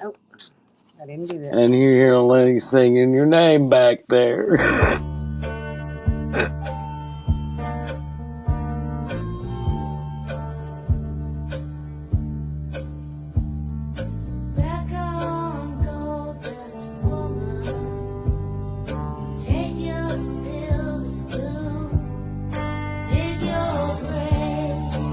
Oh, I didn't do that. And you hear a lady singing your name back there. Back on gold dust woman, take your silver spoon, dig your grave.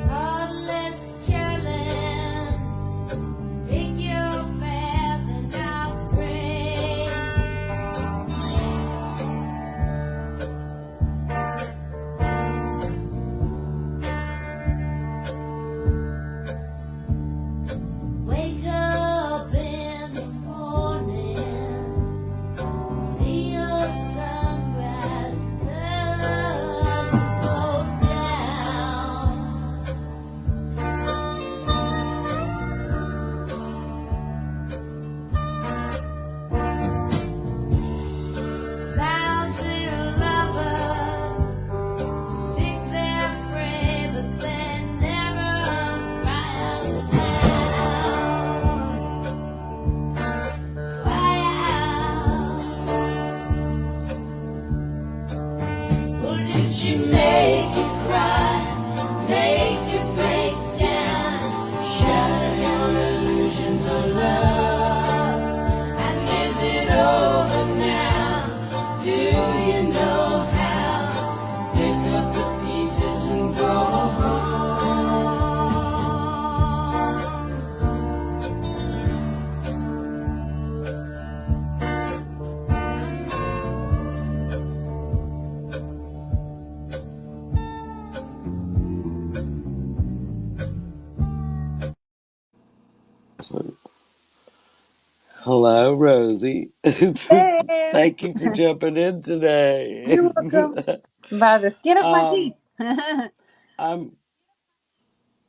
Heartless Carolyn, pick your path and I'll pray. Wake up in the morning, see your sunrise curls go down. Thousand lovers pick their prey, but they never find it out. Cry out. Or did she make you cry, make you break down, shatter your illusions of love? And is it over now? Do you know how? Pick up the pieces and go home. Hello, Rosie. Hey, Thank you for jumping in today. you're welcome. By the skin of my um, teeth. I'm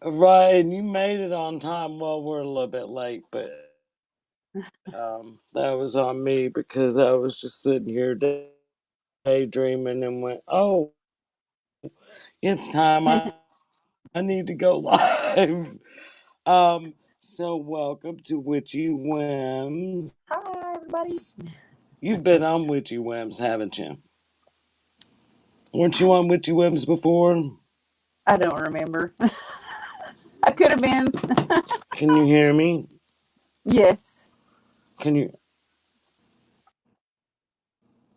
right, and you made it on time. Well, we're a little bit late, but that was on me because I was just sitting here daydreaming and went, "Oh, it's time. I need to go live." So welcome to Witchy Whims. Hi, everybody. You've been on Witchy Whims, haven't you? Weren't you I, on Witchy Whims before? I don't remember. I could have been. Can you hear me? Yes. Can you?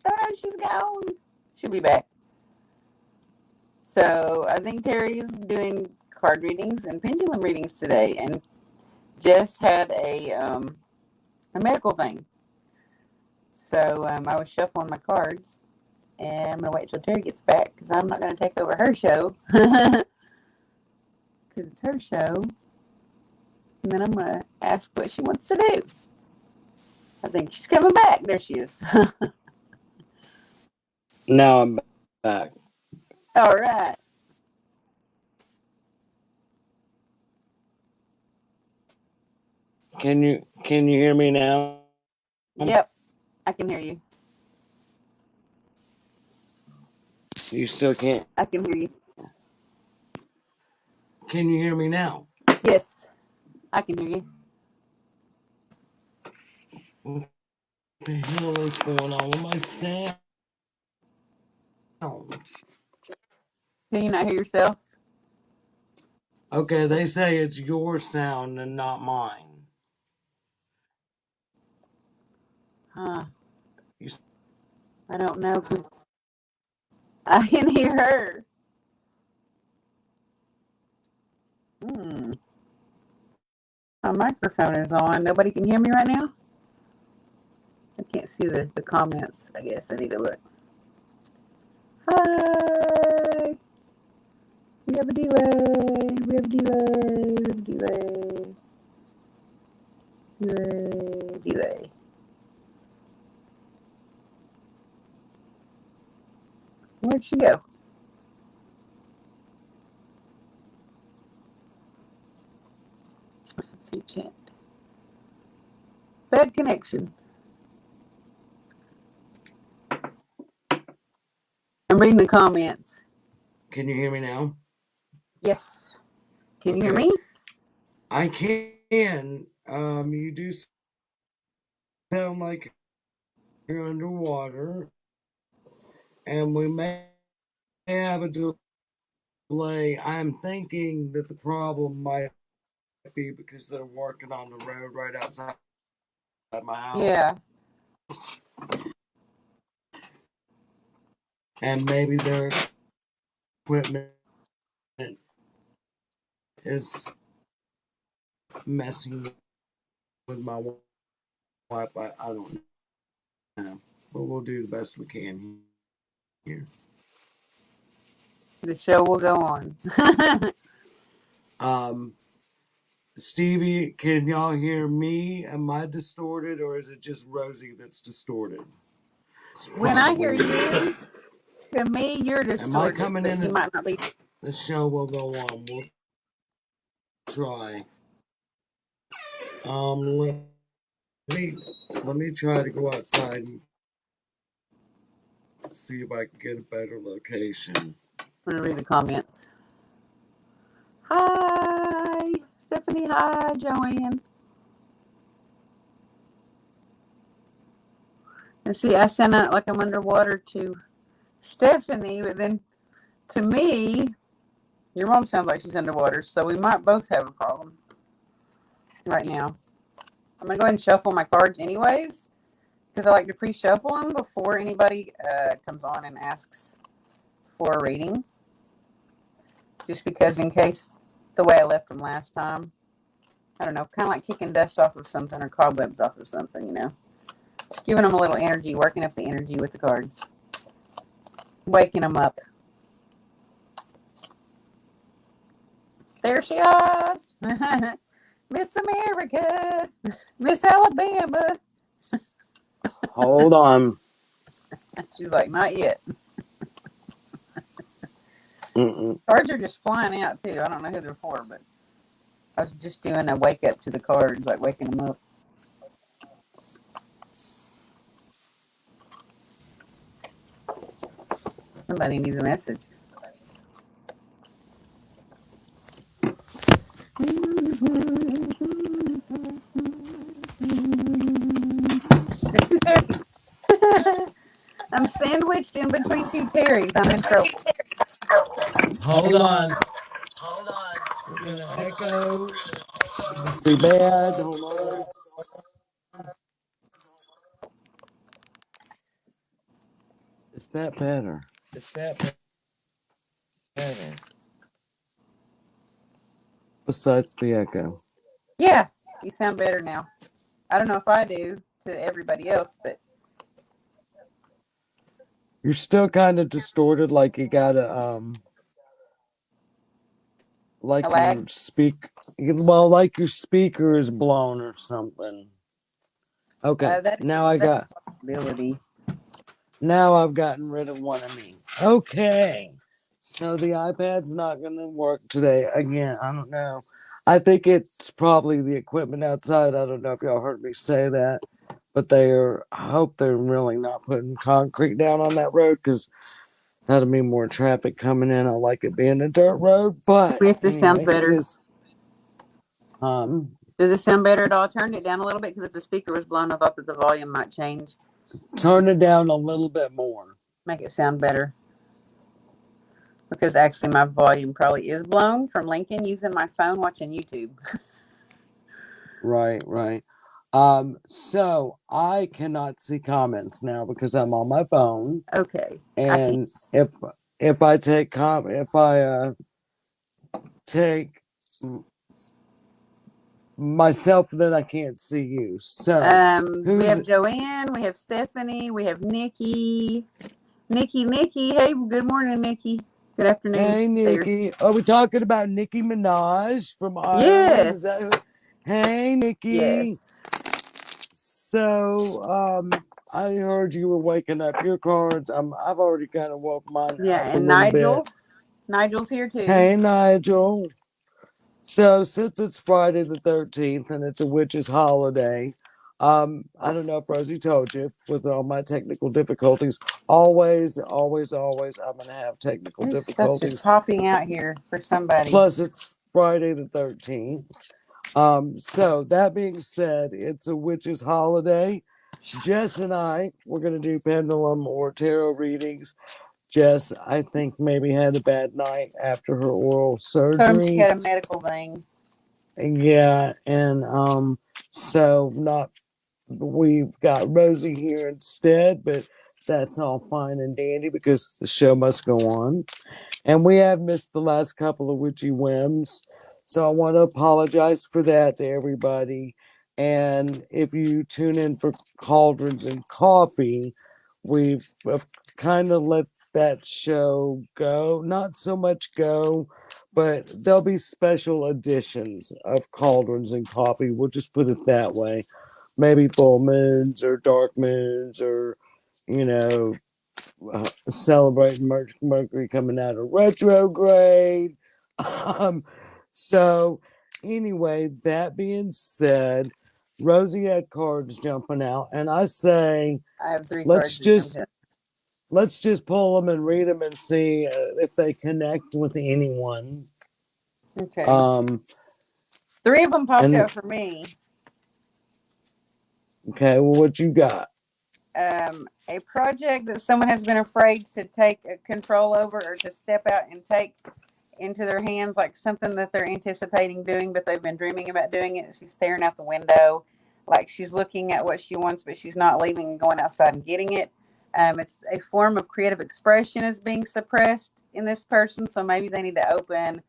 Oh no, she's gone. She'll be back. So I think Terry's doing card readings and pendulum readings today, and Jess had a medical thing. So I was shuffling my cards, and I'm gonna wait till Terry gets back because I'm not gonna take over her show because it's her show. And then I'm gonna ask what she wants to do. I think she's coming back. There she is. Now I'm back. All right. Can you hear me now? Yep, I can hear you. You still can't. I can hear you. Can you hear me now? Yes, I can hear you. What the hell is going on with my sound? Can you not hear yourself? Okay, they say it's your sound and not mine. Huh? You, I don't know. 'Cause I can hear her. Hmm. My microphone is on. Nobody can hear me right now. I can't see the comments. I guess I need to look. Hi. We have a delay. We have a delay. We have a delay. Delay. Delay. Where'd she go? Let's see chat. Bad connection. I'm reading the comments. Can you hear me now? Yes. Can you hear Okay. me? I can. You do sound like you're underwater, and we may have a delay. I'm thinking that the problem might be because they're working on the road right outside my house, Yeah. and maybe their equipment is messing with my Wi-Fi. I don't know, but we'll do the best we can here. The show will go on. Um, Stevie, can y'all hear me? Am I distorted, or is it just Rosie that's distorted? It's When I probably hear me. you, to me, you're Am I distorted, coming but you in? might not be. The show will go on. We'll try. Let me let me try to go outside and see if I can get a better location. I'm going to read the comments. Hi, Stephanie. Hi, Joanne. And see, I sound out like I'm underwater to Stephanie, but then to me, your mom sounds like she's underwater, so we might both have a problem right now. I'm going to go ahead and shuffle my cards anyways, because I like to pre-shuffle them before anybody comes on and asks for a reading. Just because in case the way I left them last time, I don't know, kind of like kicking dust off of something or cobwebs off of something, Just giving them a little energy, working up the energy with the cards, waking them up. There she is, Miss America, Miss Alabama. Hold on. She's like, not yet. Mm-mm. Cards are just flying out too. I don't know who they're for, but I was just doing a wake up to the cards, like waking them up. Somebody needs a message. I'm sandwiched in between two Terrys. I'm in trouble. Hold on. We're gonna echo. Be bad. Hold on. Is that better? Besides the echo. Yeah, you sound better now. I don't know if I do to everybody else, but You're still kind of distorted, like you gotta a like lag. like your speaker is blown or something. Okay, That's a possibility. now I've gotten rid of one of me. Okay, so the iPad's not gonna work today again. I don't know. I think it's probably the equipment outside. I don't know if y'all heard me say that, but I hope they're really not putting concrete down on that road because that'll mean more traffic coming in. I like it being a dirt road, but If this sounds anyway, it better, is. Um, does it sound better at all? Turn it down a little bit because if the speaker was blown, I thought that the volume might change, Turn it down a little bit more. make it sound better. Because actually, my volume probably is blown from Lincoln using my phone watching YouTube. Right, right. So I cannot see comments now because I'm on my phone, Okay, I can. and if I take if I take myself, then I can't see you. So We have who's Joanne, we have Stephanie, we have Nikki. Nikki. Hey, good morning, Nikki. Good afternoon. Hey There. Nikki? Are we talking about Nicki Minaj from Ireland? Is that Yes. who? Hey Nikki. Yes. So I heard you were waking up your cards. I've already kind of woke mine Yeah, up a and little bit. Nigel. Nigel's here too. Hey Nigel. So since it's Friday the 13th and it's a witch's holiday, I don't know if Rosie told you, with all my technical difficulties, always, I'm gonna have technical This stuff's just difficulties. popping out here for somebody. Plus, it's Friday the 13th. So that being said, it's a witch's holiday. Jess and I, we're gonna do pendulum or tarot readings. Jess, I think maybe had a bad night after her oral Told him she surgery. had a medical thing. Yeah, and so not we've got Rosie here instead, but that's all fine and dandy because the show must go on. And we have missed the last couple of Witchy Whims. So I want to apologize for that to everybody. And if you tune in for Cauldrons and Coffee, we've kind of let that show go. Not so much go, but there'll be special editions of Cauldrons and Coffee. We'll just put it that way. Maybe full moons or dark moons or, you know, celebrating Mercury coming out of retrograde. Um, so, anyway, that being said, Rosie had cards jumping out, and I say I have three cards let's that jumped just out. let's just pull them and read them and see if they connect with anyone. Okay. Um, Three of them popped and out for me. okay, well, what you got? A project that someone has been afraid to take control over or to step out and take into their hands, like something that they're anticipating doing, but they've been dreaming about doing it. She's staring out the window, like she's looking at what she wants, but she's not leaving and going outside and getting it. It's a form of creative expression is being suppressed in this person, so maybe they need to open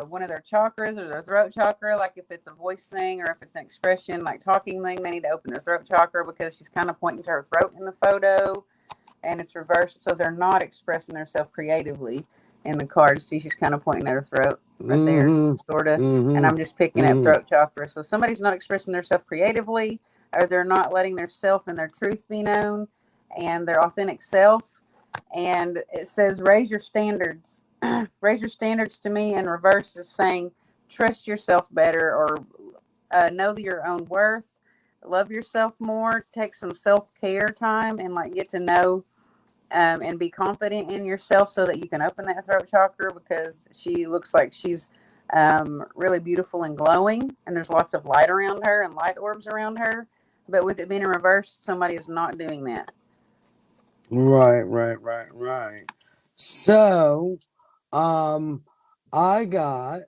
one of their chakras or their throat chakra. Like if it's a voice thing or if it's an expression like talking thing, they need to open their throat chakra because she's kind of pointing to her throat in the photo, and it's reversed, so they're not expressing themselves creatively in the card. See, she's kind of pointing at her throat right there, Mm-hmm. sort of. And Mm-hmm. I'm just picking up Mm-hmm. throat chakra. So somebody's not expressing themselves creatively, or they're not letting their self and their truth be known, and their authentic self. And it says, raise your standards. Raise your standards to me. In reverse is saying, trust yourself better, or know your own worth. Love yourself more. Take some self care time and like get to know and be confident in yourself so that you can open that throat chakra, because she looks like she's really beautiful and glowing, and there's lots of light around her and light orbs around her. But with it being in reverse, somebody is not doing that. Right. So, um, I got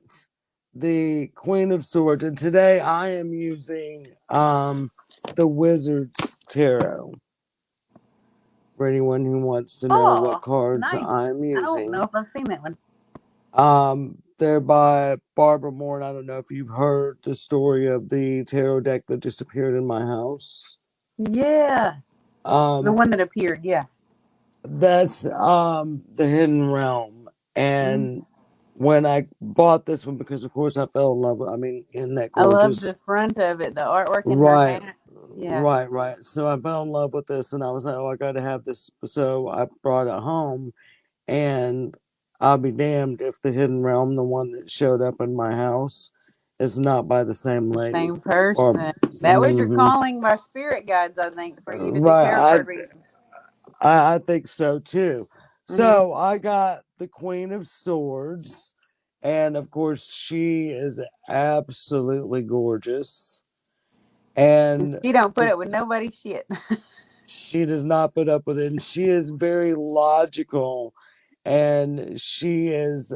the Queen of Swords, and today I am using the Wizard's Tarot for anyone who wants to know what Oh, cards nice. I'm I don't know using. if I've seen that one. They're by Barbara Moore, and I don't know if you've heard the story of the tarot deck that just appeared in my house. Yeah, the Um, one that appeared. Yeah. That's the Hidden Realm. Mhm. And when I bought this one, because of course I fell in love with, I mean, isn't that I love the gorgeous? front of it, the artwork in her Right, hat. Yeah. right. So I fell in love with this and I was like, oh, I gotta have this. So I brought it home, and I'll be damned if the Hidden Realm, the one that showed up in my house, is not by the same The lady. same Or person. That was your mhm. calling by spirit guides, I think, for you to do tarot Right, card readings. I think so too. Hmm. So I got the Queen of Swords, and of course, she is absolutely gorgeous. And And she don't put the, up with nobody's shit. she does not put up with it. And she is very logical, and she is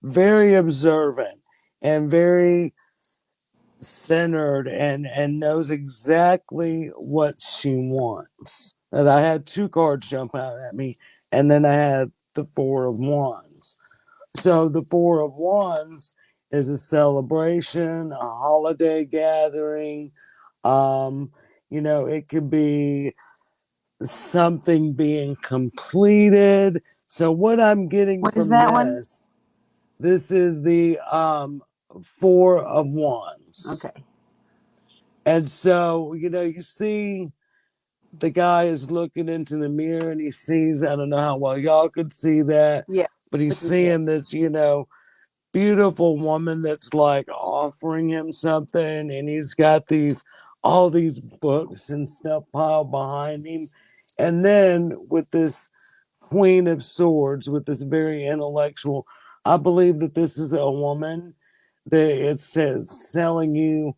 very observant and very centered, and knows exactly what she wants. And I had two cards jump out at me, and then I had the Four of Wands. So the Four of Wands is a celebration, a holiday gathering. Um, it could be something being completed. So what I'm getting What is from that one? this is the Four of Wands. Okay. And so, you see the guy is looking into the mirror and he sees, I don't know how well y'all could see that, Yeah. but he's We can see it. seeing this, beautiful woman that's like offering him something. And he's got these all these books and stuff piled behind him. And then with this Queen of Swords, with this very intellectual, I believe that this is a woman that it says telling you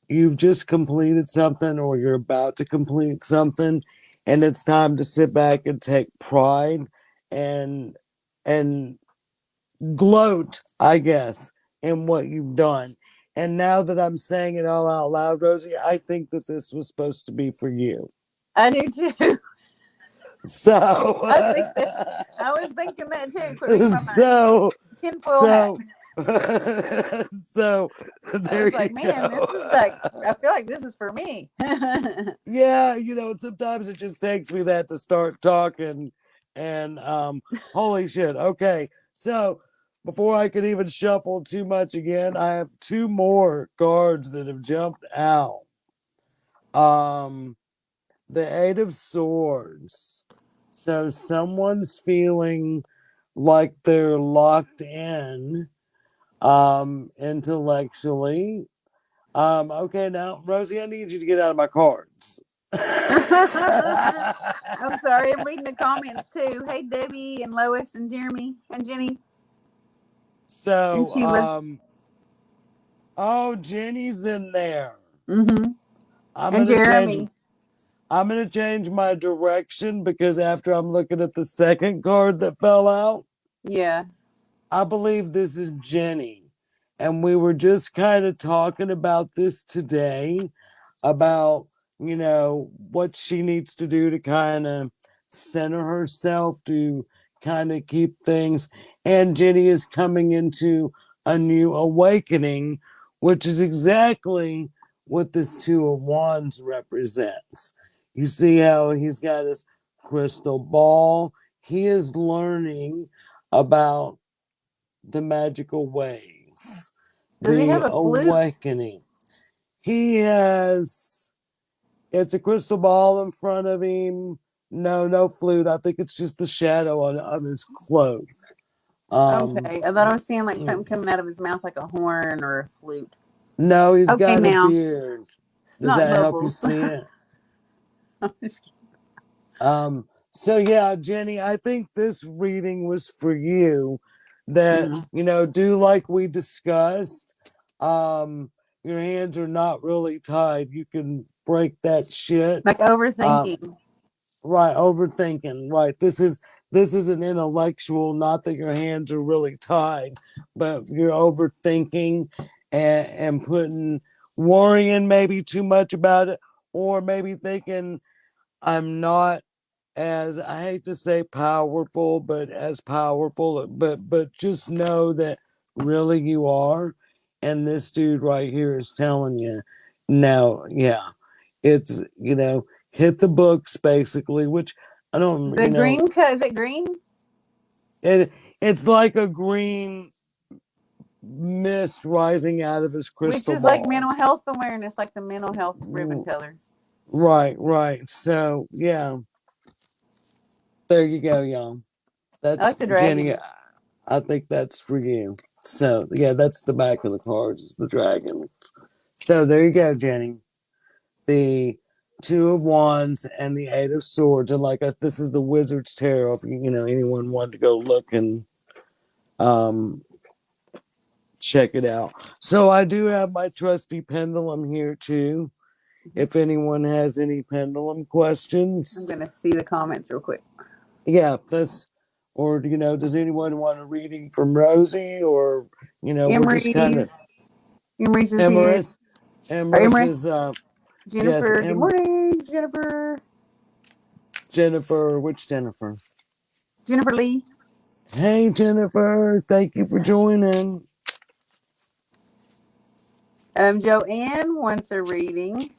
you've just completed something or you're about to complete something, and it's time to sit back and take pride and and gloat, I guess, in what you've done. And now that I'm saying it all out loud, Rosie, I think that this was supposed to be for you. I do too. So, I think that I was thinking that too. Quit reading my mind. so, Tinfoil hat. so, so, I there was you like, man, this is like. go. I feel like this is for me. Yeah, sometimes it just takes me that to start talking. And holy shit. Okay. So before I can even shuffle too much again, I have two more cards that have jumped out. Um the Eight of Swords. So someone's feeling like they're locked in intellectually. Okay, now Rosie, I need you to get out of my cards. I'm sorry. I'm reading the comments too. Hey, Debbie and Lois and Jeremy and Jenny and So, Sheila. oh, Jenny's in there. Mm-hmm. I'm And gonna change. Jeremy. I'm gonna change my direction because after I'm looking at the second card that fell out, Yeah. I believe this is Jenny, and we were just kind of talking about this today, about what she needs to do to kind of center herself, to kind of keep things. And Jenny is coming into a new awakening, which is exactly what this Two of Wands represents. You see how he's got his crystal ball. He is learning about the magical ways, Does he the have a flute? awakening. He has, it's a crystal ball in front of him. No, no flute. I think it's just the shadow on his cloak. Um, Okay. I thought I was seeing like something coming out of his mouth, like a horn or a flute. no, he's Okay, got a now beard. Does snot that help you bubbles. see it? So yeah, Jenny, I think this reading was for you. That, Mhm. do like we discussed. Your hands are not really tied. You can break that shit. Like Um, overthinking. right, overthinking. Right. This is an intellectual, not that your hands are really tied, but you're overthinking and putting worrying maybe too much about it, or maybe thinking I'm not, as I hate to say powerful, but as powerful, but just know that really you are. And this dude right here is telling you, no, yeah, it's, hit the books basically, which I don't, The green is it green? it, it's like a green mist rising out of his Which crystal is like ball. mental health awareness, like the mental health ribbon color. Right, right. So yeah, there you go, y'all. I That's like the Jenny. dragon. I think that's for you. So yeah, that's the back of the cards. It's the dragon. So there you go, Jenny. The Two of Wands and the Eight of Swords, and like us, this is the Wizard's Tarot. If anyone wanted to go look and um check it out. So I do have my trusty pendulum here too. If anyone has any pendulum I'm questions, gonna see the comments real quick. yeah, that's, or does anyone want a reading from Rosie, or we're just kind of Emery's Emery's is here. Emrys. Or Emrys Emery. is yes, Jennifer. Good morning, Jennifer. Jennifer. Which Jennifer? Jennifer Lee. Hey Jennifer, thank you for joining. Joanne wants a reading.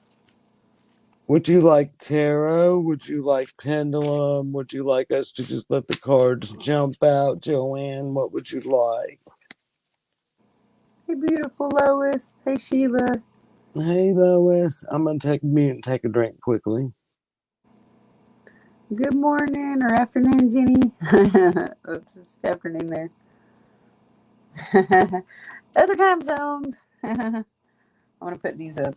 Would you like tarot? Would you like pendulum? Would you like us to just let the cards jump out, Joanne? What would you like? Hey, beautiful Lois. Hey, Sheila. Hey Lois, I'm gonna take mute and take a drink quickly. Good morning or afternoon, Jenny. Oops, it's afternoon there. Other time zones. I'm gonna put these up.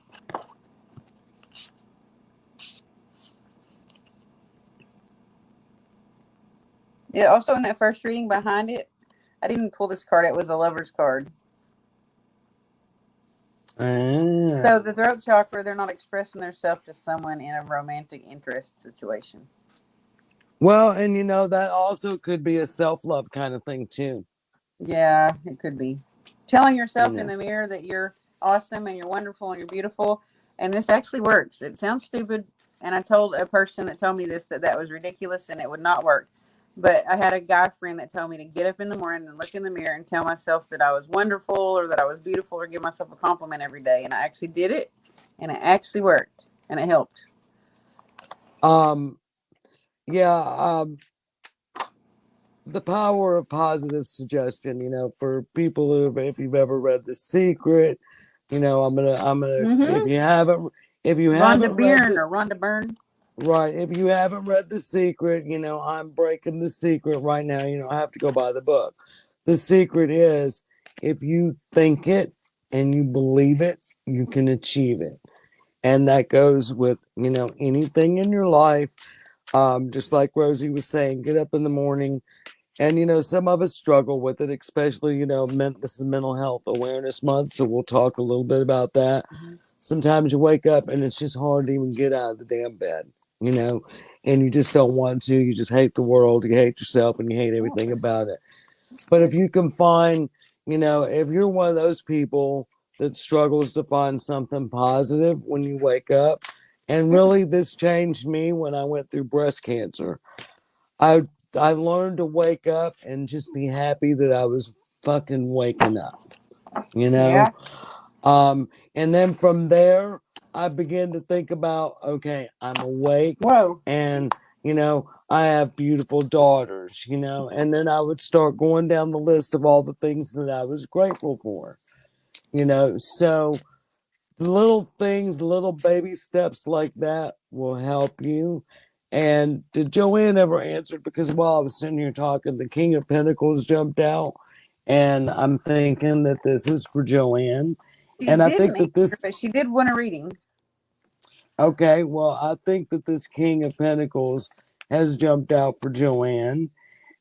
Yeah. Also, in that first reading behind it, I didn't pull this card. It was a lover's card. So the Ah. throat chakra, they're not expressing themselves to someone in a romantic interest situation. Well, and that also could be a self-love kind of thing too. Yeah, it could be. Telling You yourself in know. the mirror that you're awesome and you're wonderful and you're beautiful. And this actually works. It sounds stupid. And I told a person that told me this that that was ridiculous and it would not work. But I had a guy friend that told me to get up in the morning and look in the mirror and tell myself that I was wonderful or that I was beautiful or give myself a compliment every day. And I actually did it and it actually worked and it helped. Um, yeah, the power of positive suggestion, for people if you've ever read The Secret, if Mm-hmm. if you Rhonda haven't read Byrne the or Rhonda Byrne. right, if you haven't read The Secret, I'm breaking the secret right now. I have to go buy the book. The secret is if you think it and you believe it, you can achieve it. And that goes with, anything in your life. Just like Rosie was saying, get up in the morning. And, some of us struggle with it, especially, this is Mental Health Awareness Month. So we'll talk a little bit about that. Sometimes you wake up and it's just hard to even get out of the damn bed, you know, and you just don't want to. You just hate the world, you hate yourself, and you hate Oh, everything that's, about it. that's But good. if you can find, if you're one of those people that struggles to find something positive when you wake up, and really this changed me when I went through breast cancer. I I learned to wake up and just be happy that I was fucking waking up, you know? Yeah. And then from there I began to think about, okay, I'm awake Whoa. and I have beautiful daughters, and then I would start going down the list of all the things that I was grateful for, so the little things, little baby steps like that will help you. And did Joanne ever answer? Because while I was sitting here talking, the King of Pentacles jumped out, and I'm thinking that this is for Joanne. She And I didn't think that answer, this, but she did want a reading. okay, well, I think that this King of Pentacles has jumped out for Joanne.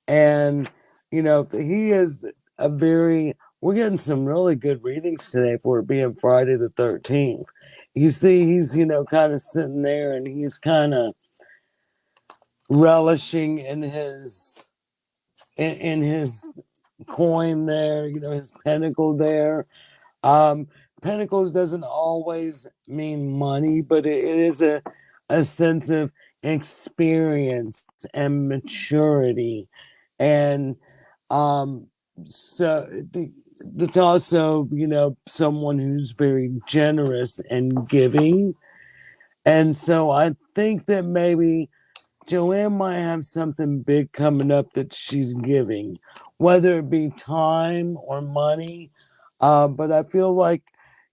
And, he is a very, we're getting some really good readings today for it being Friday the 13th. You see, he's, kind of sitting there and he's kind of relishing in his coin there, his pentacle there. Um, Pentacles doesn't always mean money, but it is a sense of experience and maturity. And um, so it's also, someone who's very generous and giving. And so I think that maybe Joanne might have something big coming up that she's giving, whether it be time or money. But I feel like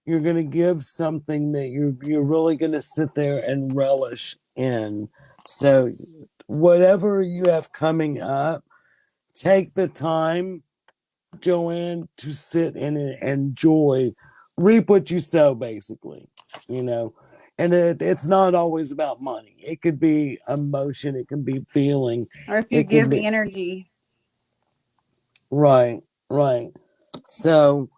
you're gonna give something that you're really gonna sit there and relish in. So whatever you have coming up, take the time, Joanne, to sit in and enjoy, reap what you sow, basically, you know. And it's not always about money. It could be emotion, it can be feeling, Or if you it can give be energy. right, right. So,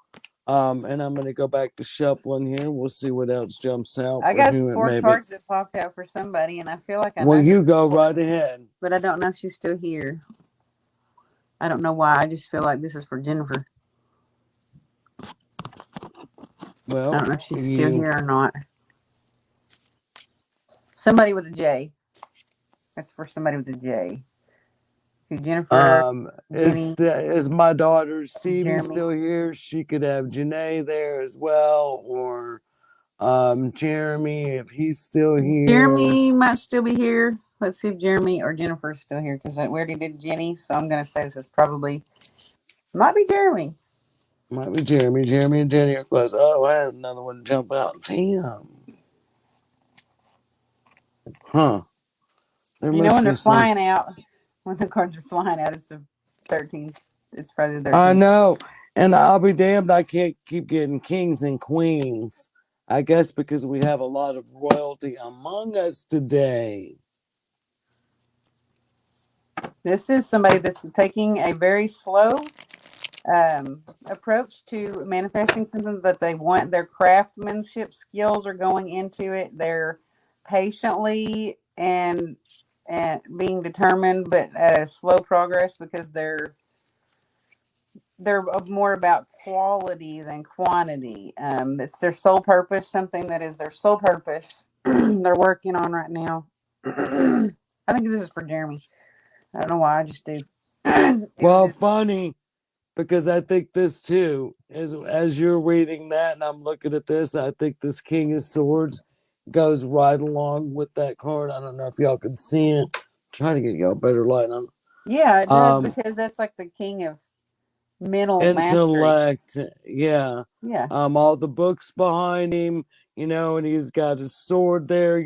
and I'm gonna go back to shuffling here. We'll see what else jumps out I for got who it four may be. cards that popped out for somebody, and I feel like I Well, know who, you go right ahead. but I don't know if she's still here. I don't know why. I just feel like this is for Jennifer. I Well, don't know if she's still you here or not. Somebody with a J. That's for somebody with a J. Who Jennifer, Jenny, is my daughter Stevie Jeremy. still here? She could have Janae there as well, or Jeremy if he's still here. Jeremy might still be here. Let's see if Jeremy or Jennifer's still here because we already did Jenny. So I'm going to say this is probably, might be Jeremy. Might be Jeremy. Jeremy and Jenny are close. Oh, I had another one jump out. Damn. Huh. There You know, must when they're be some. flying out, when the cards are flying out, it's the 13th. It's probably the I 13th. know. And I'll be damned I can't keep getting kings and queens. I guess because we have a lot of royalty among us today. This is somebody that's taking a very slow approach to manifesting something that they want. Their craftsmanship skills are going into it. They're patiently and being determined, but at a slow progress because they're more about quality than quantity. It's their sole purpose, something that is their sole purpose. They're working on right now. I think this is for Jeremy. I don't know why I just do. It was Well, just funny because I think this too, as you're reading that and I'm looking at this, I think this King of Swords goes right along with that card. I don't know if y'all can see it. Trying to get y'all better light on. yeah, it does Um, because that's like the king of mental mastery. intellect, yeah. Yeah, All the books behind him, and he's got his sword there.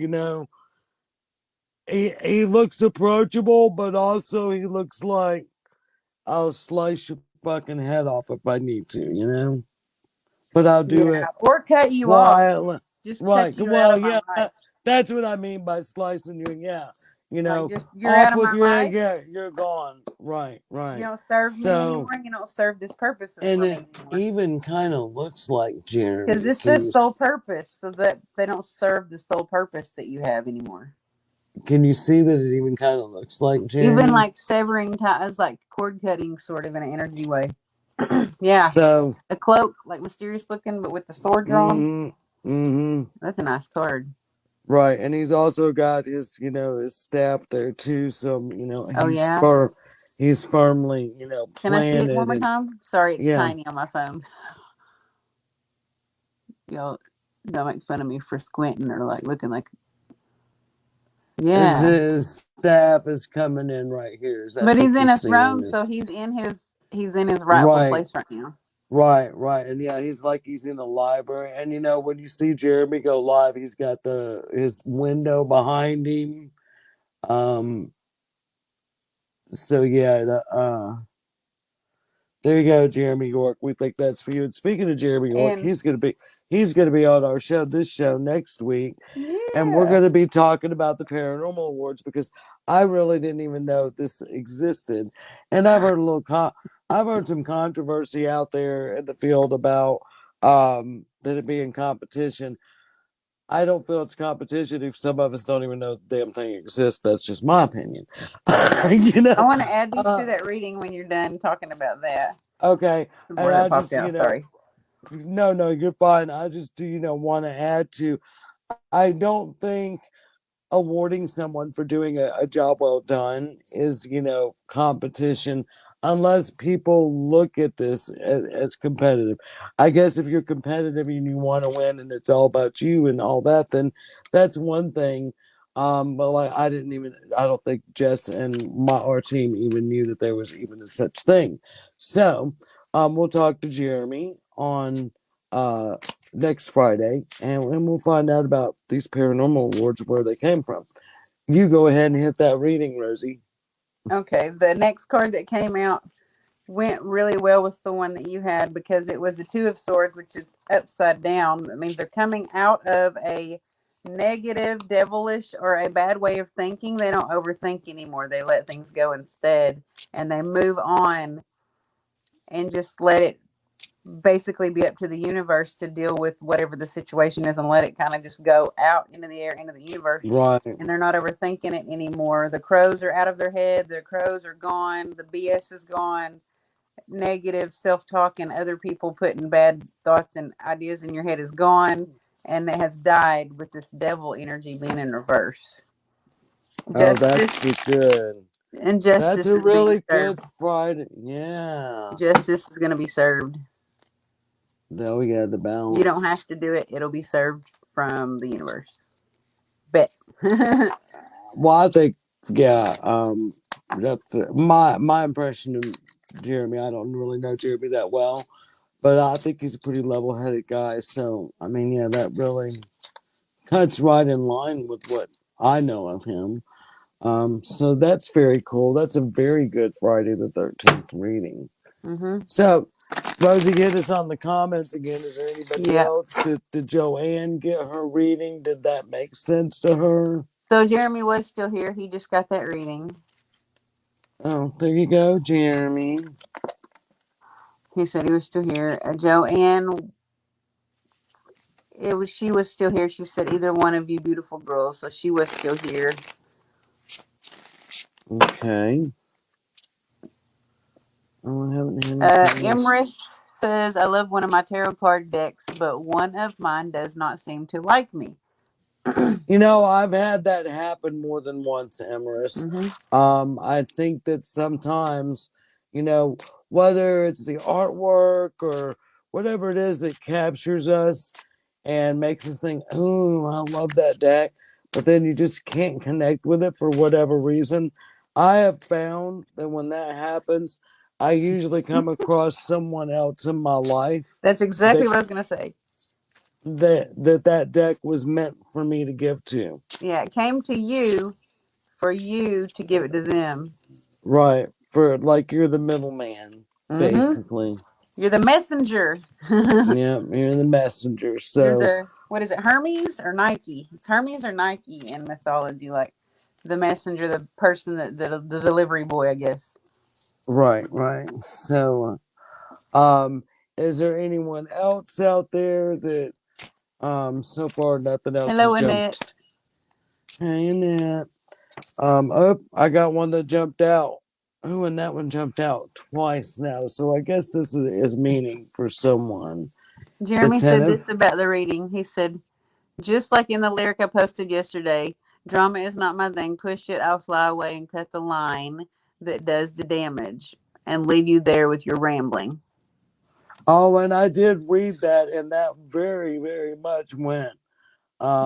He looks approachable, but also he looks like I'll slice your fucking head off if I need to. But I'll do yeah, it or cut you off. quietly. Just cut Right. you out Well, of my yeah, life. that's what I mean by slicing you. Yeah. Like just you're out Off of with my your head. life. Yeah, you're gone. Right, You right. don't serve me So, anymore. You don't serve this purpose and for me it anymore. even kind of looks like Because Jeremy. this says sole purpose, so that they don't serve the sole purpose that you have anymore. Can you see that it even kind of looks like Even Jeremy? like severing ties, like cord cutting, sort of in an energy way. Yeah, So, a cloak, like mysterious looking, but with the sword drawn. mm-hmm, mm-hmm. That's a nice card. Right, and he's also got his staff there too. So Oh yeah. he's firmly Can I see it one planted, more and time? Sorry, it's yeah. tiny on my phone. Y'all don't make fun of me for squinting or like looking like. As Yeah, his staff is coming in right here. Is but that's he's what you're in a seeing? throne, so Is he's in his rightful right, place right now. right, right, and yeah, he's like he's in a library. And when you see Jeremy go live, he's got the his window behind him. Um, so yeah, there you go, Jeremy York. We think that's for you. And speaking of Jeremy York, And he's gonna be on our show this show next week, and we're yeah, gonna be talking about the paranormal awards because I really didn't even know this existed, and I've heard some controversy out there in the field about that it being competition. I don't feel it's competition if some of us don't even know the damn thing exists. That's just my opinion. you I know. want to add these to Uh, that reading when you're done talking about that. okay, Some and more I that popped just out. Sorry. no, no, you're fine. I just do want to add to. I don't think awarding someone for doing a job well done is competition unless people look at this as competitive. I guess if you're competitive and you want to win and it's all about you and all that, then that's one thing. But like I don't think Jess and our team even knew that there was even a such thing. So we'll talk to Jeremy on uh next Friday, and we'll find out about these paranormal awards, where they came from. You go ahead and hit that reading, Rosie. Okay, the next card that came out went really well with the one that you had because it was the Two of Swords, which is upside down. That means they're coming out of a negative, devilish, or a bad way of thinking. They don't overthink anymore. They let things go instead, and they move on and just let it basically be up to the universe to deal with whatever the situation is and let it kind of just go out into the air, into the universe. Right. And they're not overthinking it anymore. The crows are out of their head. The crows are gone. The BS is gone. Negative self talk and other people putting bad thoughts and ideas in your head is gone. And it has died with this devil energy being in reverse. Oh, Justice that's good. and That's justice a is being really served. good Friday. Yeah. Justice is going to be served. There we got the You don't balance. have to do it. It'll be served from the universe. Bet. Well, I think, yeah. That's my impression of Jeremy. I don't really know Jeremy that well, but I think he's a pretty level-headed guy. So, I mean, yeah, that really cuts right in line with what I know of him. So that's very cool. That's a very good Friday the 13th reading. hmm So, Rosie, hit us on the comments again. Is there anybody Yeah. else? Did Joanne get her reading? Did that make sense to her? So Jeremy was still here. He just got that reading. Oh, there you go, Jeremy. He said he was still here. Joanne, she was still here. She said either one of you beautiful girls, so she was still here. Okay. Oh, I haven't had anything else. Emrys says I love one of my tarot card decks, but one of mine does not seem to like me. You know, I've had that happen more than once, Emerus. Mm-hmm. I think that sometimes, you know, whether it's the artwork or whatever it is that captures us and makes us think, "Oh, I love that deck," but then you just can't connect with it for whatever reason. I have found that when that happens, I usually come across someone else in my life That's exactly that what I was gonna say. that deck was meant for me to give to. Yeah, it came to you for you to give it to them. Right. For like you're the middleman, Mm-hmm. basically. You're the messenger. You're Yeah, you're the messenger. So the what is it, Hermes or Nike? It's Hermes or Nike in mythology, like the messenger, the person that the delivery boy, I guess. right, right. So is there anyone else out there that so far nothing else has Hello, jumped? Annette. Hey Annette. Oh, I got one that jumped out. Oh, and that one jumped out twice now. So I guess this is meaning for someone. The Jeremy ten said of this about the reading. He said, just like in the lyric I posted yesterday, drama is not my thing. Push it, I'll fly away and cut the line that does the damage and leave you there with your rambling. Oh, and I did read that, and that very, very much went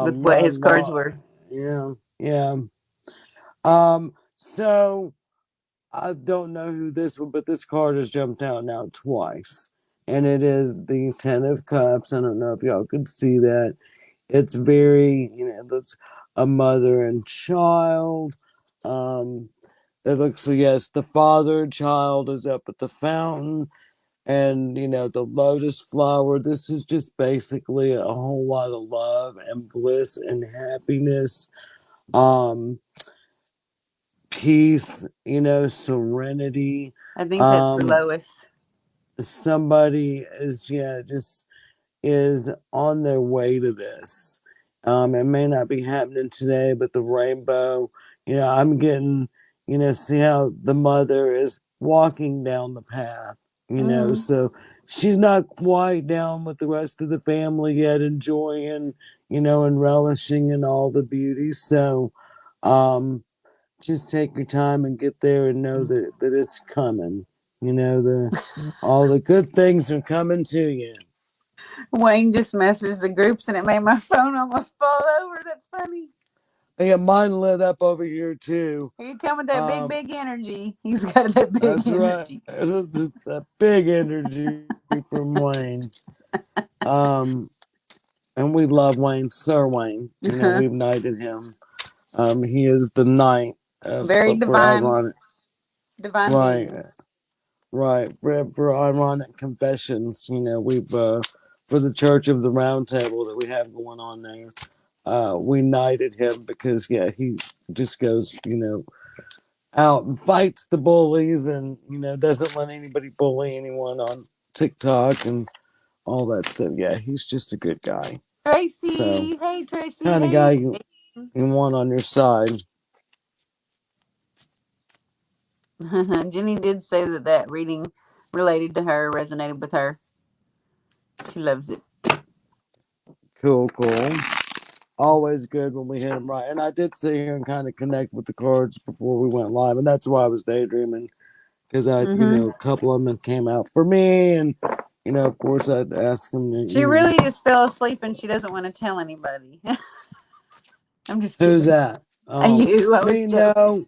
With what right his cards along. were. Yeah, yeah. So I don't know who this one, but this card has jumped out now twice, and it is the Ten of Cups. I don't know if y'all could see that. It's very, that's a mother and child. Um, it looks so yes, the father and child is up at the fountain, and the lotus flower. This is just basically a whole lot of love and bliss and happiness. Um, peace, serenity. I think that's for Um, Lois. somebody is, yeah, just is on their way to this. It may not be happening today, but the rainbow, I'm getting, see how the mother is walking down the path, Mm-hmm. so she's not quite down with the rest of the family yet, enjoying, and relishing in all the beauty. So, just take your time and get there and know that it's coming. The all the good things are coming to you. Wayne just messaged the groups and it made my phone almost fall over. That's funny. I got mine lit up over here too. Here you come with that big, Um, big energy. He's got that big that's right. energy. A big energy from Wayne. Um, and we love Wayne, Sir Wayne. We've knighted him. He is the knight Very for divine, ironic, divine right, being. right, for ironic confessions. We've for the Church of the Round Table that we have going on there. We knighted him because yeah, he just goes, out and fights the bullies and doesn't let anybody bully anyone on TikTok and all that stuff. Yeah, he's just a good guy. So Tracy. Hey, Tracy. kind of guy Hey. you want on your side. Jenny did say that that reading related to her, resonated with her. She loves it. Cool, cool. Always good when we hit them right. And I did sit here and kind of connect with the cards before we went live, and that's why I was daydreaming because Hmm. a couple of them came out for me, and of course, I'd ask them, She really just fell asleep and she doesn't want to tell anybody. I'm just who's kidding. that? Oh, You, I was me? joking.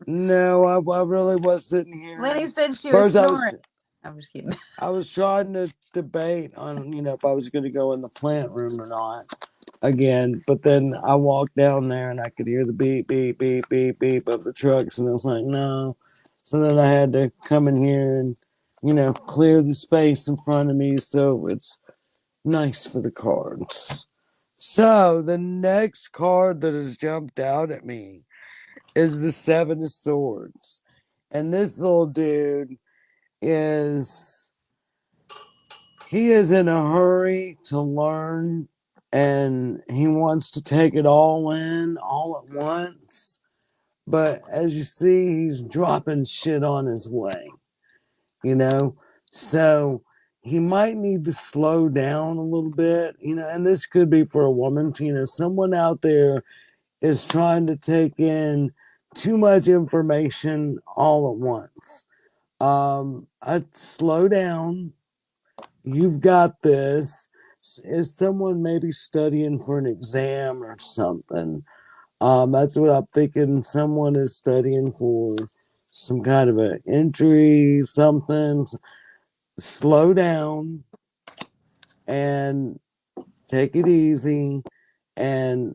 No, no, I really was sitting here, Lenny and said she was first snoring. I'm just kidding. I was trying to debate on if I was going to go in the plant room or not again, but then I walked down there and I could hear the beep beep beep beep beep of the trucks, and I was like, no. So then I had to come in here and clear the space in front of me so it's nice for the cards. So the next card that has jumped out at me is the Seven of Swords. And this little dude is he is in a hurry to learn and he wants to take it all in all at once. But as you see, he's dropping shit on his way, you know? So he might need to slow down a little bit, and this could be for a woman, someone out there is trying to take in too much information all at once. I'd slow down. You've got this. Is someone maybe studying for an exam or something? That's what I'm thinking. Someone is studying for some kind of an entry, something. Slow down and take it easy and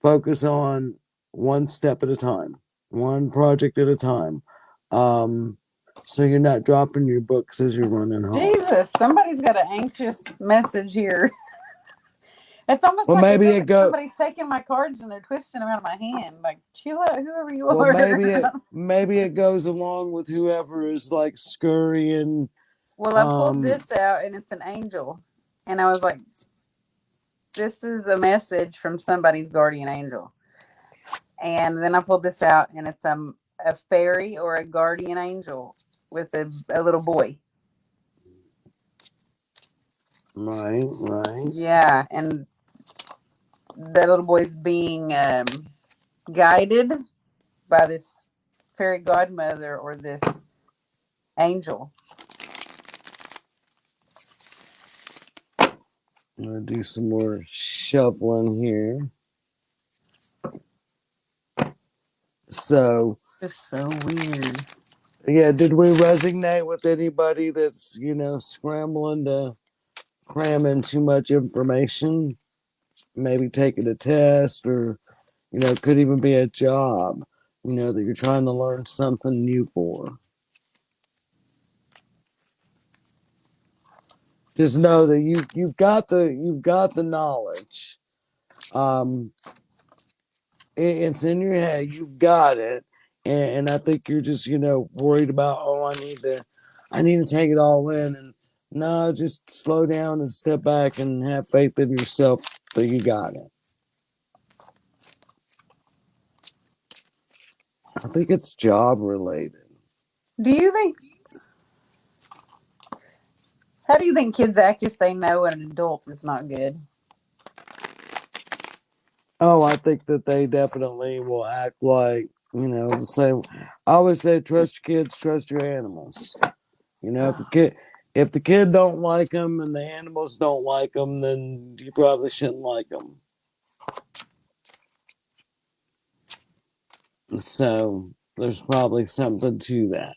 focus on one step at a time, one project at a time. Um, so you're not dropping your books as you're running home. Jesus, somebody's got an anxious message here. It's almost Well, like it maybe feels it like go. somebody's taking my cards and they're twisting them out of my hand. Like, chill out, whoever you Well, are. maybe it goes along with whoever is like scurrying. Well, I pulled Um, this out and it's an angel. And I was like, this is a message from somebody's guardian angel. And then I pulled this out and it's a fairy or a guardian angel with a little boy. right. Yeah. And that little boy's being guided by this fairy godmother or this angel. I'm gonna do some more shuffling here. So It's so weird. yeah, did we resonate with anybody that's scrambling to cram in too much information? Maybe taking a test, or could even be a job. That you're trying to learn something new for. Just know that you've got the knowledge. Um, it's in your head. You've got it, and I think you're just worried about, oh, I need to take it all in, and no, just slow down and step back and have faith in yourself that you got it. I think it's job related. Do you think, how do you think kids act if they know an adult is not good? Oh, I think that they definitely will act like the same. I always say, trust your kids, trust your animals. If the kid don't like them and the animals don't like them, then you probably shouldn't like them. So there's probably something to that.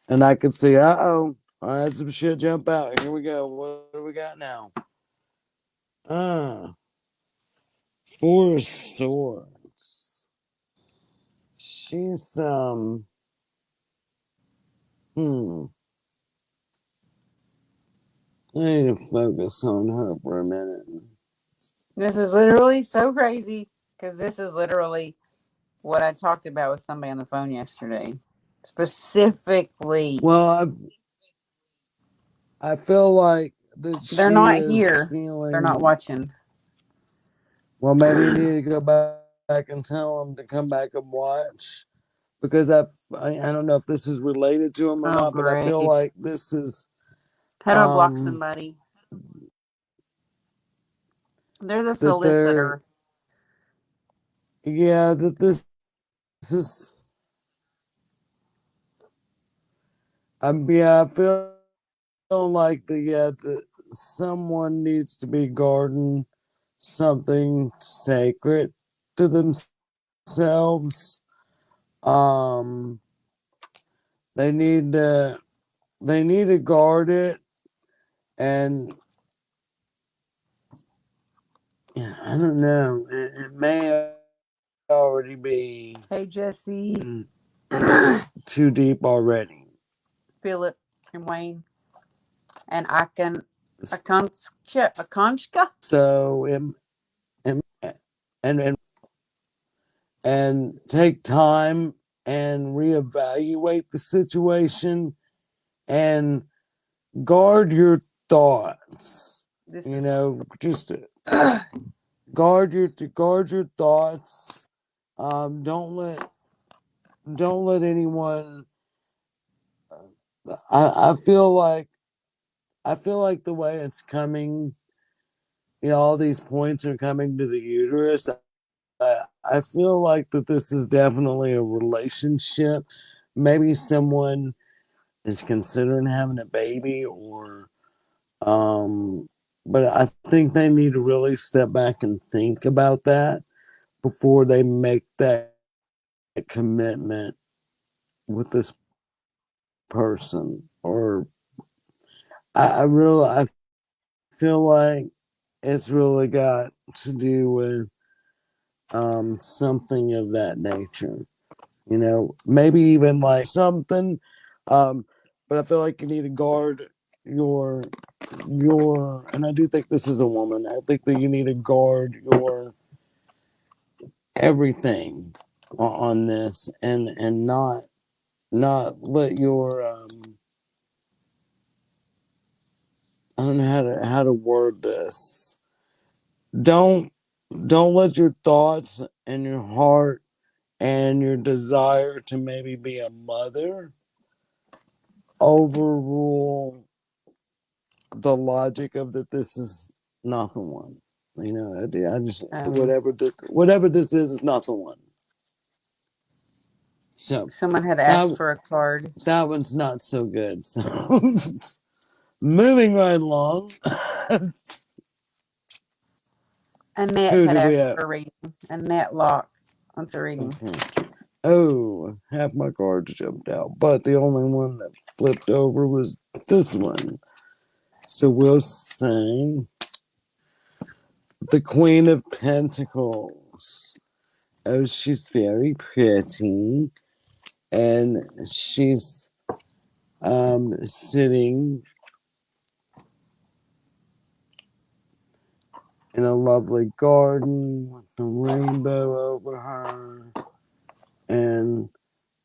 And I could see, I had some shit jump out. Here we go. What do we got now? Ah, Four of Swords. She's hmm. I need to focus on her for a minute. This is literally so crazy because this is literally what I talked about with somebody on the phone yesterday. Specifically, Well, I feel like that they're she not is here. They're not feeling. watching. Well, maybe you need to go back and tell them to come back and watch, because I don't know if this is related to them or Oh, not, but I feel great. like this is How do I block um somebody? They're the that they're solicitor. yeah that this is yeah, I feel like that someone needs to be guarding something sacred to themselves. Um, they need to guard it, and yeah, I don't know. It may already be Hey, Jesse, too deep already. Philip, and Wayne, and Akonska. So it, and and take time and reevaluate the situation and guard your thoughts. This You is know, just guard your thoughts. Don't let anyone. I I feel like the way it's coming, all these points are coming to the uterus. I feel like that this is definitely a relationship. Maybe someone is considering having a baby, or but I think they need to really step back and think about that before they make that commitment with this person. Or I feel like it's really got to do with something of that nature. Maybe even like something. Um, but I feel like you need to guard your and I do think this is a woman. I think that you need to guard your everything on this, and not let your I don't know how to word this. Don't don't let your thoughts and your heart and your desire to maybe be a mother overrule the logic of that this is not the one. I just um, whatever this is not the one. So someone had asked that for a card. that one's not so good. So moving right along. Annette Who had do we asked have? for a reading. Annette Locke wants a reading. Okay. Oh, half my cards jumped out, but the only one that flipped over was this one. So we'll say the Queen of Pentacles. Oh, she's very pretty, and she's sitting in a lovely garden with the rainbow over her, and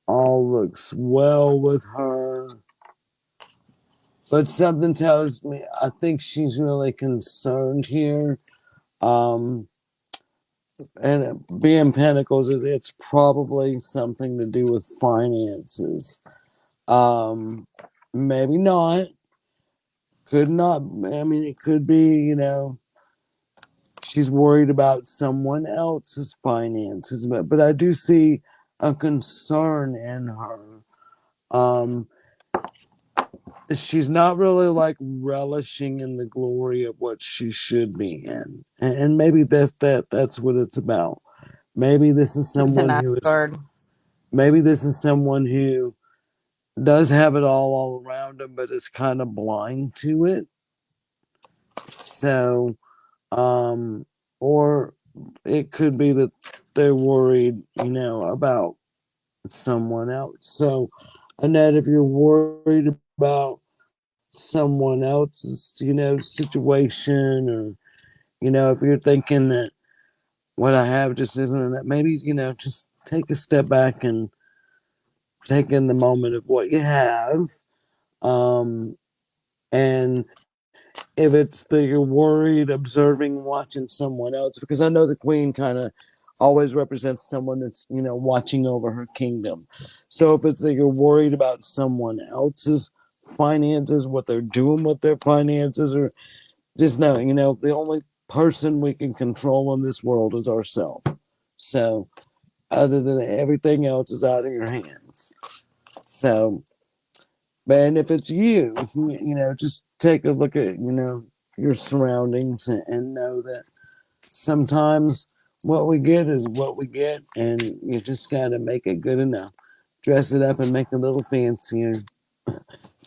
all looks well with her. But something tells me I think she's really concerned here. Um, and being Pentacles, it's probably something to do with finances. Um, Maybe not. Could not. I mean, it could be. She's worried about someone else's finances, but I do see a concern in her. Um, she's not really like relishing in the glory of what she should be in, and maybe that's what it's about. Maybe this is It's a someone nice who is card. maybe this is someone who does have it all around them, but is kind of blind to it. So, or it could be that they're worried, about someone else. So, Annette, if you're worried about someone else's, situation, or if you're thinking that what I have just isn't enough, maybe just take a step back and take in the moment of what you have. Um, and if it's that you're worried, observing, watching someone else, because I know the queen kind of always represents someone that's watching over her kingdom. So if it's that you're worried about someone else's finances, what they're doing with their finances, or just know, the only person we can control in this world is ourselves. So other than everything else is out of your hands. So, and if it's you, just take a look at, your surroundings, and know that sometimes what we get is what we get, and you just got to make it good enough. Dress it up and make it a little fancier.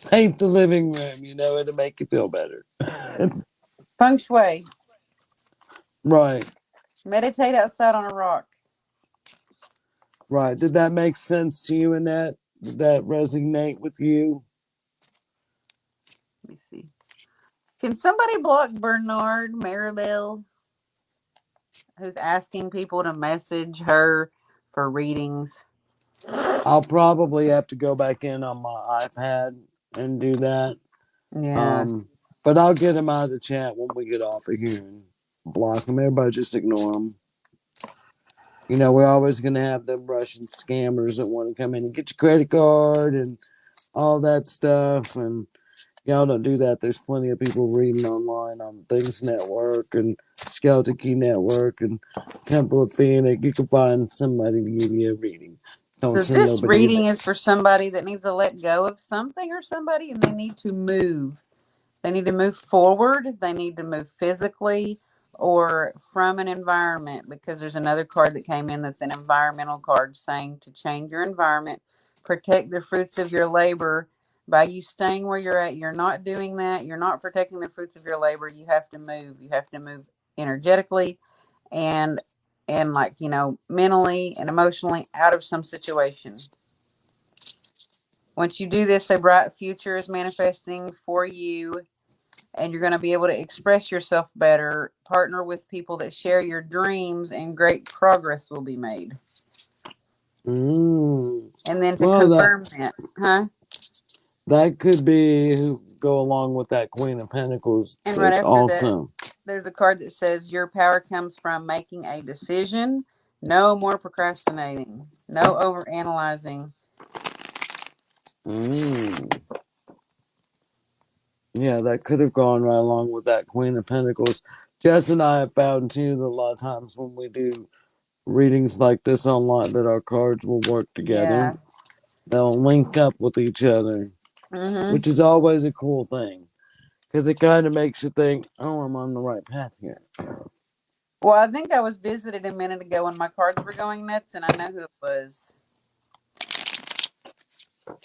Paint the living room, it'll make you feel better. Feng Shui. Right, Meditate outside on a rock. right. Did that make sense to you, Annette? Did that resonate with you? Let me see. Can somebody block Bernard Maribel, who's asking people to message her for readings. I'll probably have to go back in on my iPad and do that. Yeah. Um, but I'll get them out of the chat when we get off of here and block them. Everybody just ignore them. You know, we're always going to have them Russian scammers that want to come in and get your credit card and all that stuff. And y'all don't do that. There's plenty of people reading online on Things Network and Skeleton Key Network and Temple of Phoenix. You can find somebody to give you a reading. Don't So send this nobody reading that. is for somebody that needs to let go of something or somebody, and they need to move. They need to move forward. They need to move physically or from an environment, because there's another card that came in that's an environmental card saying to change your environment, protect the fruits of your labor. By you staying where you're at, you're not doing that. You're not protecting the fruits of your labor. You have to move. You have to move energetically and like, mentally and emotionally out of some situation. Once you do this, a bright future is manifesting for you, and you're going to be able to express yourself better, partner with people that share your dreams, and great progress will be made. Mm. And then to Well, that confirm that, huh? that could be go along with that Queen of Pentacles And right deck after that, also. there's a card that says your power comes from making a decision. No more procrastinating. No over analyzing. Mm. Yeah, that could have gone right along with that Queen of Pentacles. Jess and I have found too that a lot of times when we do readings like this online, that our cards will work together. Yeah. They'll link up with each other, Mm-hmm. which is always a cool thing because it kind of makes you think, "Oh, I'm on the right path here." Well, I think I was visited a minute ago when my cards were going nuts, and I know who it was.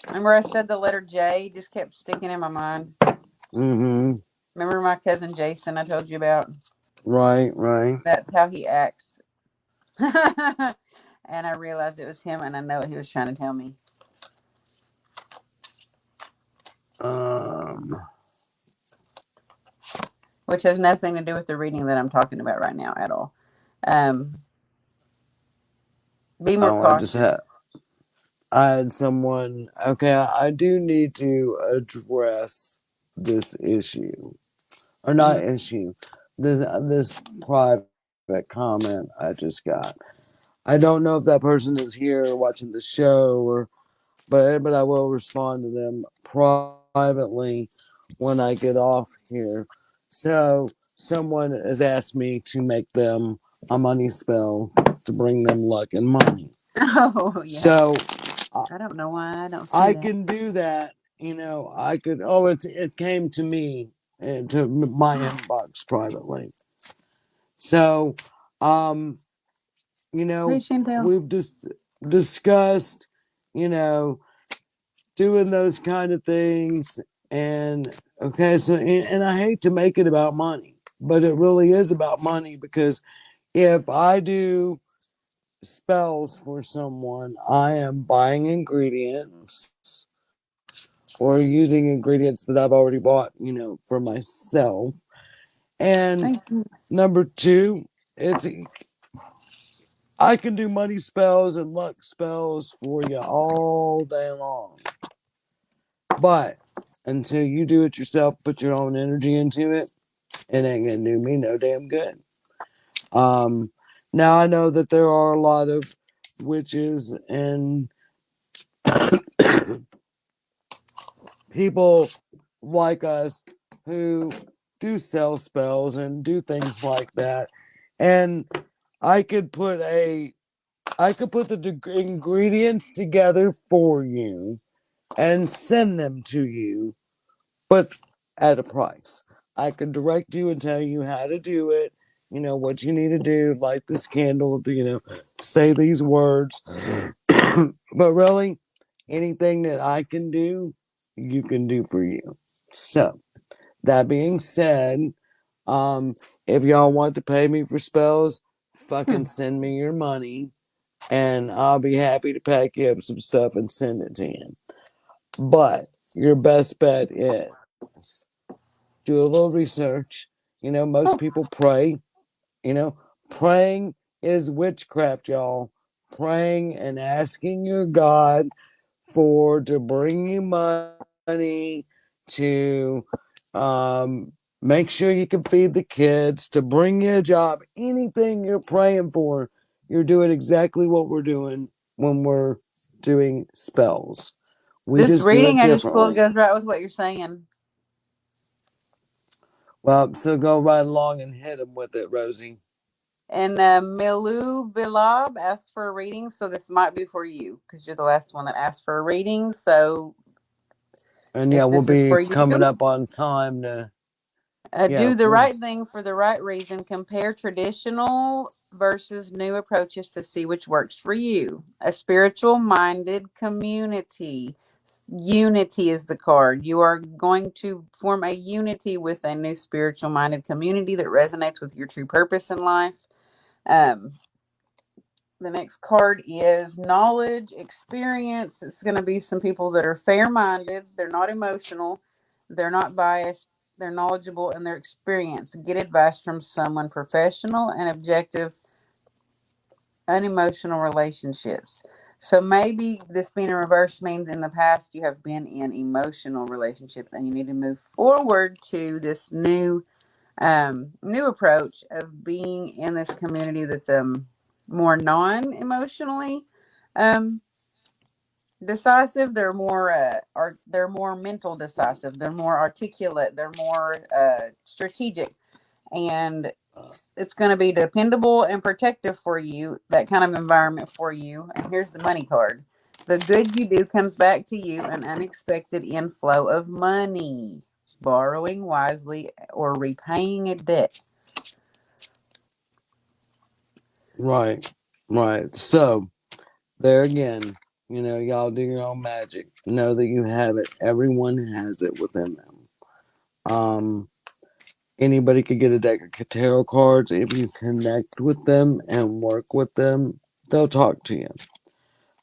Remember, I said the letter J just kept sticking in my mind. Mm-hmm. Remember my cousin Jason I told you about? Right, right. That's how he acts. And I realized it was him, and I know what he was trying to tell me, Um. which has nothing to do with the reading that I'm talking about right now at all. Um, be more Oh, cautious. I had someone. Okay, I do need to address this issue, or Hmm. not issue. This private comment I just got. I don't know if that person is here watching the show, or but I will respond to them privately when I get off here. So someone has asked me to make them a money spell to bring them luck and money. Oh, yeah. So I don't know why I don't see I that. can do that. You know, I could. Oh, it came to me to my inbox privately. So, um, you Hey, know, Chantel. we've just discussed, you know, doing those kind of things, and okay, so and I hate to make it about money, but it really is about money because if I do spells for someone, I am buying ingredients or using ingredients that I've already bought, for myself. And Thank you. number two, it's I can do money spells and luck spells for you all day long. But until you do it yourself, put your own energy into it, it ain't gonna do me no damn good. Um, Now I know that there are a lot of witches and people like us who do sell spells and do things like that. And I could put a I could put the ingredients together for you and send them to you, but at a price. I could direct you and tell you how to do it, what you need to do, light this candle, say these words. But really, anything that I can do, you can do for you. So, that being said, um, if y'all want to pay me for spells, fucking send me your money and I'll be happy to pack you up some stuff and send it to you. But your best bet is do a little research. Most Oh, people pray. Praying is witchcraft, y'all. praying and asking your God for to bring you money to make sure you can feed the kids, to bring you a job, anything you're praying for, you're doing exactly what we're doing when we're doing spells. We This just do it reading I just pulled differently. goes right with what you're saying. Well, so go right along and hit them with it, Rosie. And Milu Vilab asked for a reading, so this might be for you because you're the last one that asked for a reading. So And yeah, if we'll this is be for coming you, up on time to, yeah, do the right thing for the right reason. Compare traditional versus new approaches to see which works for you. A spiritual minded community. Unity is the card. You are going to form a unity with a new spiritual minded community that resonates with your true purpose in life. Um, the next card is knowledge, experience. It's going to be some people that are fair minded, they're not emotional, they're not biased, they're knowledgeable, and they're experienced. Get advice from someone professional and objective, unemotional relationships. So maybe this being in reverse means in the past you have been in emotional relationships and you need to move forward to this new approach of being in this community that's more non-emotionally um decisive. They're more they're more mental decisive, they're more articulate, they're more strategic, and it's going to be dependable and protective for you, that kind of environment for you. And here's the money card. The good you do comes back to you, an unexpected inflow of money, borrowing wisely or repaying a debt. right, right. So, there again, y'all do your own magic. Know that you have it. Everyone has it within them. Um, Anybody could get a deck of tarot cards if you connect with them and work with them. They'll talk to you.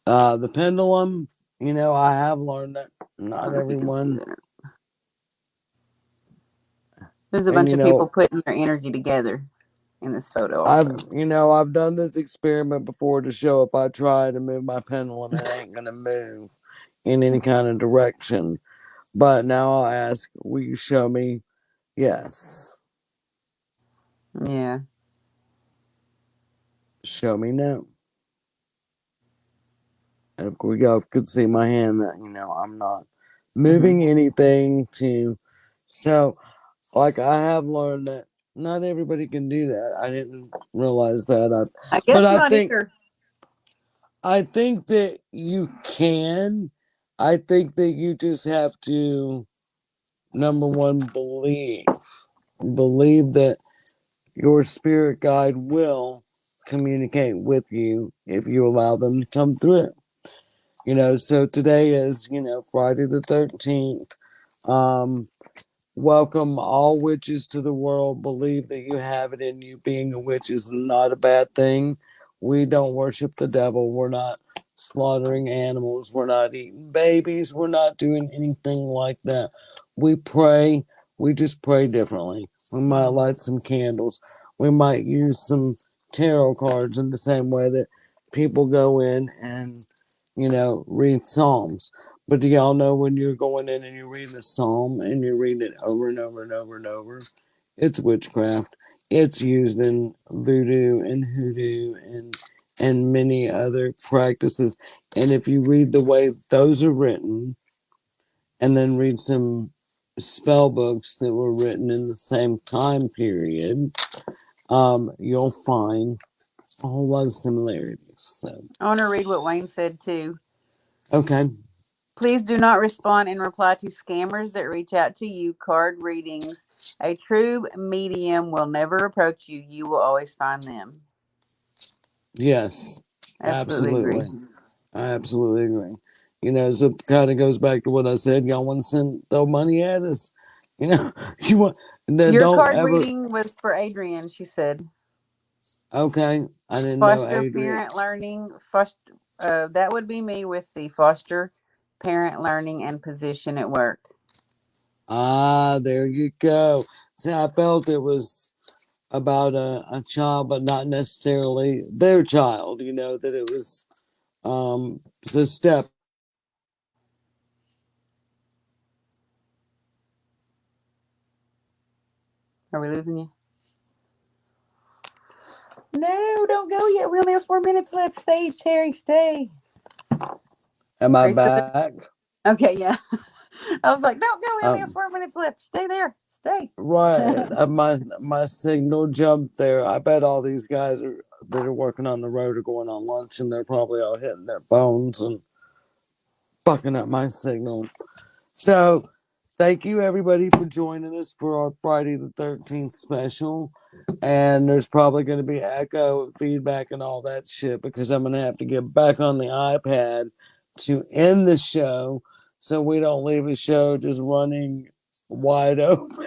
The pendulum, I have learned that I don't not know if you can see everyone, that. There's a and bunch of people putting their energy together in this photo I've, also. I've done this experiment before to show if I try to move my pendulum, it ain't gonna move in any kind of direction. But now I'll ask, will you show me? Yes. Yeah. Show me no. And of course, y'all could see my hand that, I'm not Hmm. moving anything to. So, like, I have learned that not everybody can do that. I didn't realize that. I But guess not either. I think that you can. I think that you just have to, number one, believe that your spirit guide will communicate with you if you allow them to come through. So today is, Friday the 13th. Um, Welcome all witches to the world. Believe that you have it in you. Being a witch is not a bad thing. We don't worship the devil. We're not slaughtering animals. We're not eating babies. We're not doing anything like that. We pray. We just pray differently. We might light some candles. We might use some tarot cards in the same way that people go in and, read Psalms. But do y'all know when you're going in and you're reading a psalm and you're reading it over and over and over and over? It's witchcraft. It's used in voodoo and hoodoo and many other practices. And if you read the way those are written and then read some spell books that were written in the same time period, you'll find a whole lot of similarities. So, I want to read what Wayne said too. okay. Please do not respond in reply to scammers that reach out to you. Card readings. A true medium will never approach you. You will always find them. Yes, Absolutely agree. absolutely. I absolutely agree. So it kind of goes back to what I said. Y'all want to send throw money at us. You want Your don't card ever. reading was for Adrian, she said. Okay, I didn't know Foster Adrian. parent learning. Foster, that would be me with the foster parent learning and position at work. Ah, there you go. See, I felt it was. about a child, but not necessarily their child. You know that it was the step. Are we losing you? No, don't go yet. We only have 4 minutes left. Stay, Terry. Stay. Am I Are you still there? back? Okay, yeah. I was like, don't go. We only have Um, 4 minutes left. Stay there. Stay. right. My signal jumped there. I bet all these guys are that are working on the road are going on lunch, and they're probably all hitting their phones and fucking up my signal. So, thank you everybody for joining us for our Friday the 13th special. And there's probably going to be echo and feedback and all that shit because I'm going to have to get back on the iPad to end the show so we don't leave the show just running wide open.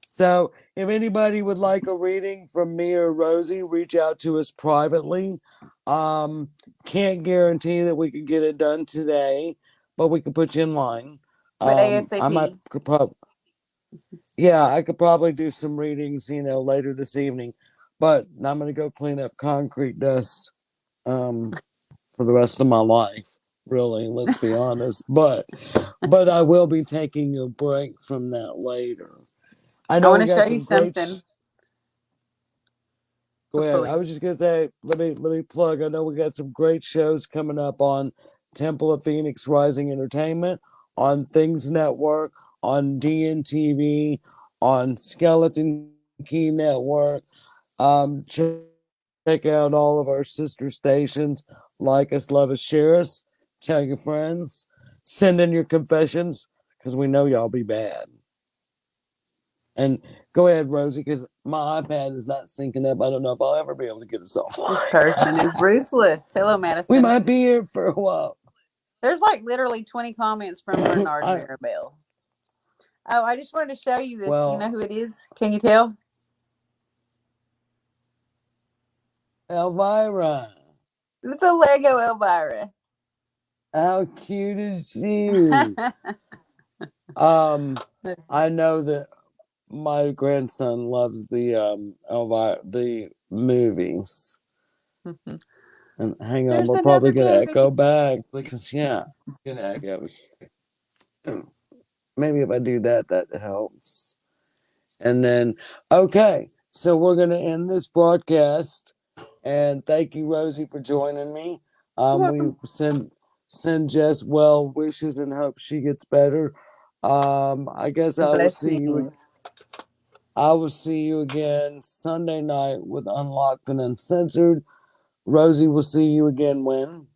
So, if anybody would like a reading from me or Rosie, reach out to us privately. Um, can't guarantee that we could get it done today, but we can put you in line. But I might ASAP. could probably, yeah, I could probably do some readings, later this evening. But I'm gonna go clean up concrete dust um, for the rest of my life. Really, let's be honest. But I will be taking a break from that later. I I know want we to show got you some great. something Go before ahead. I we. was just gonna say, let me plug. I know we got some great shows coming up on Temple of Phoenix Rising Entertainment, on Things Network, on DNTV, on Skeleton Key Network. Check out all of our sister stations. Like us, love us, share us. Tell your friends. Send in your confessions because we know y'all be bad. And go ahead, Rosie, because my iPad is not syncing up. I don't know if I'll ever be able to get this This offline. person is ruthless. Hello, We Madison. might be here for a while. There's like literally 20 comments from Bernard I, Maribel. Oh, I just wanted to show you this. You know well, who it is? Can you tell? Elvira, It's a Lego Elvira. how cute is you? Um, I know that my grandson loves the Elvira the movies. And hang on, There's we're probably another gonna baby. echo back because yeah, gonna echo. Maybe if I do that, that helps. And then, okay, so we're going to end this broadcast. And thank you, Rosie, for joining me. You're We welcome. send Jess well wishes and hope she gets better. I guess Blessings. I will see you again Sunday night with Unlocked and Uncensored. Rosie will see you again when?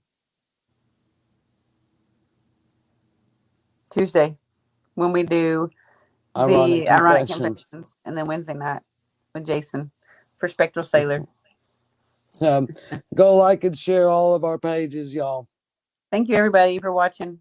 Tuesday, when we do Ironic the Ironic Confessions. Confessions, and then Wednesday night with Jason for Spectral Sailor. So go like and share all of our pages, y'all. Thank you, everybody, for watching.